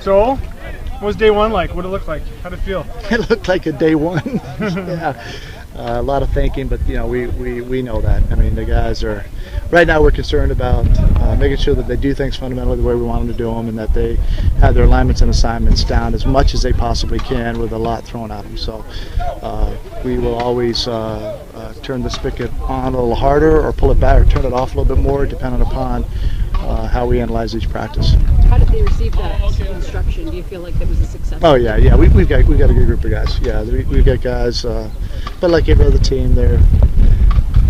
So, what was day one like? What did it look like? How did it feel? It looked like a day one. Yeah. A lot of thinking, but we know that. I mean, the guys are. Right now, we're concerned about making sure that they do things fundamentally the way we want them to do them, and that they have their alignments and assignments down as much as they possibly can with a lot thrown at them. So we will always turn the spigot on a little harder, or pull it back, or turn it off a little bit more, depending upon how we analyze each practice. How did they receive that instruction? Do you feel like that was a success? Oh yeah. We've got a good group of guys. Yeah, we've got guys, but like every other team, they're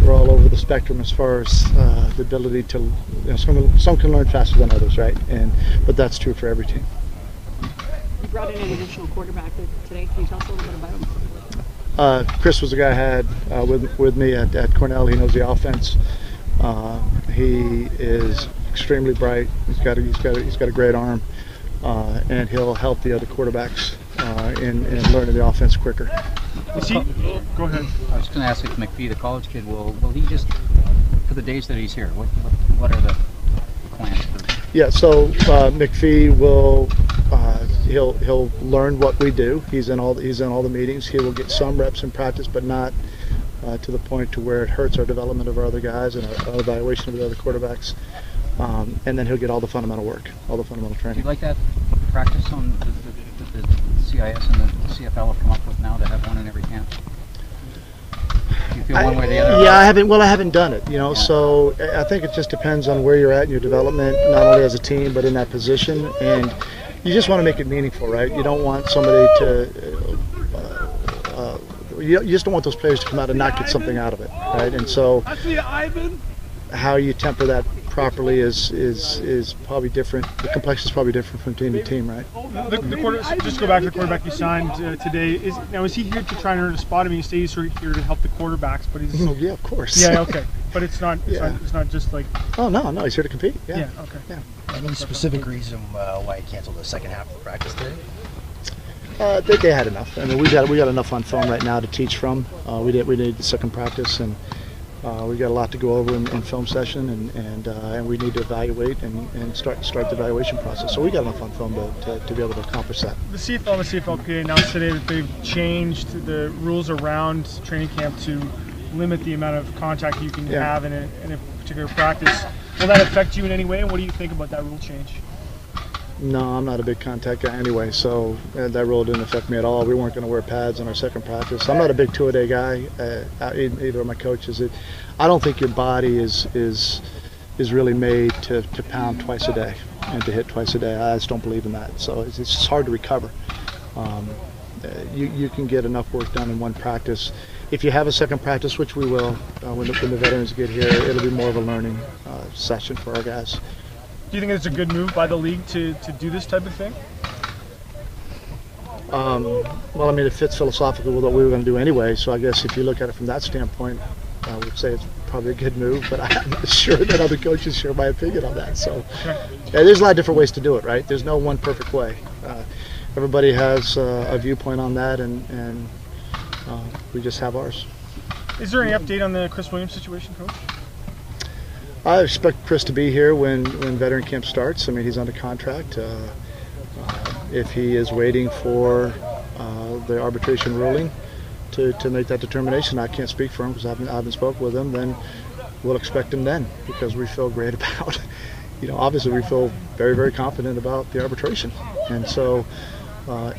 all over the spectrum as far as the ability to. Some can learn faster than others, right? But that's true for every team. You brought in an additional quarterback today. Can you tell us a little bit about him? Chris was the guy I had with me at Cornell. He knows the offense. He is extremely bright. He's got a great arm, and he'll help the other quarterbacks in learning the offense quicker. Go ahead. I was going to ask if McPhee, the college kid, will he just, for the days that he's here, what are the plans for? Yeah, so McPhee will he'll learn what we do. He's in all the meetings. He will get some reps in practice, but not to the point to where it hurts our development of our other guys and our evaluation of the other quarterbacks. And then he'll get all the fundamental work, all the fundamental training. Do you like that practice on the CIS and the CFL have come up with now to have one in every camp? Do you feel one way or the other? Yeah, I haven't done it. So I think it just depends on where you're at in your development, not only as a team but in that position. And you just want to make it meaningful, right? You don't want somebody to. You just don't want those players to come out and not get something out of it, right? And so, how you temper that properly is probably different. The complexion is probably different from team to team, right? Just go back to the quarterback you signed today. Is he here to try and earn a spot? I mean, you say he's here to help the quarterbacks, but he's yeah, of course. Yeah, okay, but it's not just like. Oh no, he's here to compete. Yeah. Okay. Yeah. Any specific reason why he canceled the second half of the practice today? They had enough. I mean, we got enough on film right now to teach from. We need the second practice, and we got a lot to go over in film session, and we need to evaluate and start the evaluation process. So we got enough on film to be able to accomplish that. The CFL and the CFLPA announced today that they've changed the rules around training camp to limit the amount of contact you can have in a particular practice. Will that affect you in any way, and what do you think about that rule change? No, I'm not a big contact guy anyway, so that rule didn't affect me at all. We weren't going to wear pads in our second practice. I'm not a big two-a-day guy. Either of my coaches. I don't think your body is really made to pound twice a day and to hit twice a day. I just don't believe in that. So it's just hard to recover. You can get enough work done in one practice. If you have a second practice, which we will, when the veterans get here, it'll be more of a learning session for our guys. Do you think it's a good move by the league to do this type of thing? Well, I mean, it fits philosophically with what we were going to do anyway, so I guess if you look at it from that standpoint, I would say it's probably a good move, but I'm not sure that other coaches share my opinion on that. So there's a lot of different ways to do it, right? There's no one perfect way. Everybody has a viewpoint on that, and we just have ours. Is there any update on the Chris Williams situation, Coach? I expect Chris to be here when veteran camp starts. I mean, he's under contract. If he is waiting for the arbitration ruling to make that determination, I can't speak for him because I haven't spoken with him. Then we'll expect him then, because we feel great about. Obviously we feel very, very confident about the arbitration, and so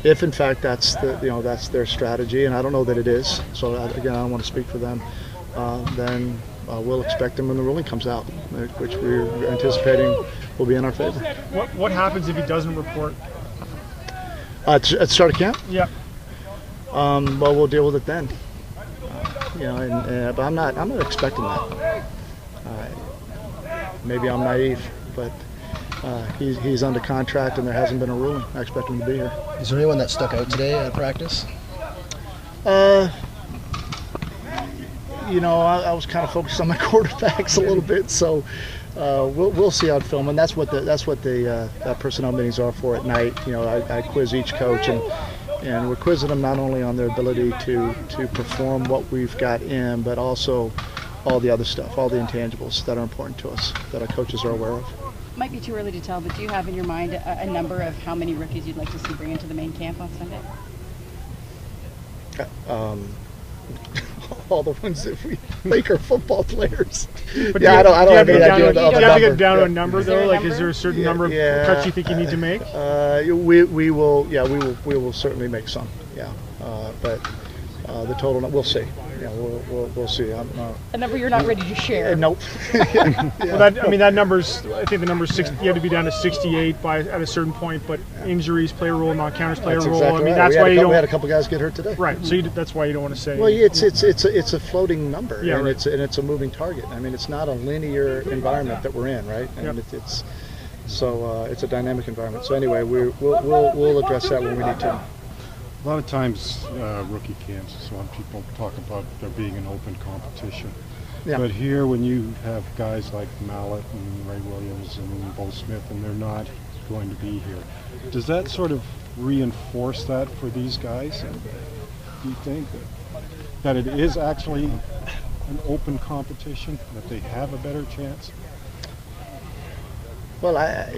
if in fact that's that's their strategy, and I don't know that it is. So again, I don't want to speak for them. Then we'll expect him when the ruling comes out, which we're anticipating will be in our favor. What happens if he doesn't report? At the start of camp? Yeah. Well, we'll deal with it then. But I'm not expecting that. Maybe I'm naive, but he's under contract and there hasn't been a ruling. I expect him to be here. Is there anyone that stuck out today at practice? I was kind of focused on my quarterbacks a little bit, so we'll see on film, and that's what the personnel meetings are for at night. I quiz each coach, and we're quizzing them not only on their ability to perform what we've got in, but also all the other stuff, all the intangibles that are important to us that our coaches are aware of. Might be too early to tell, but do you have in your mind a number of how many rookies you'd like to see bring into the main camp on Sunday? All the ones that we think are football players. But I don't have any idea. Do you have to get down to a number Is there though? a Like, number? is there a certain number of cuts you think you need to make? We will certainly make some. Yeah, but the total, we'll see. Yeah, we'll see. A number you're not ready to share. Nope. Well, that number's. I think the number's 60. You have to be down to 68 at a certain point. But injuries play a role, non-counters play a role. Exactly right. That's why you don't. We had a couple guys get hurt today. Right. So that's why you don't want to say. Well, it's a floating number, Yeah, and right. it's a moving target. I mean, it's not a linear environment that we're in, right? And Yep. it's a dynamic environment. So anyway, we'll address that when we need to. A lot of times, rookie camps is when people talk about there being an open competition. Yeah. But here, when you have guys like Mallett and Ray Williams and Bo Smith, and they're not going to be here, does that sort of reinforce that for these guys? Do you think that it is actually an open competition, that they have a better chance? Well, I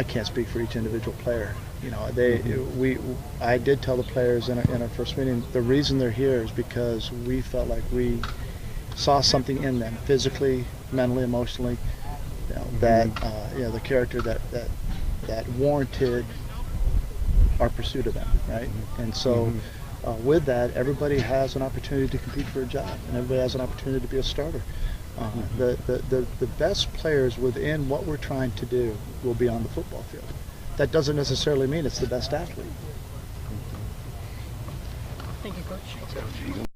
can't speak for each individual player. I did tell the players in our first meeting, the reason they're here is because we felt like we saw something in them, physically, mentally, emotionally, that the character that warranted our pursuit of them, right? And so, with that, everybody has an opportunity to compete for a job, and everybody has an opportunity to be a starter. The best players within what we're trying to do will be on the football field. That doesn't necessarily mean it's the best athlete. Thank you, Coach.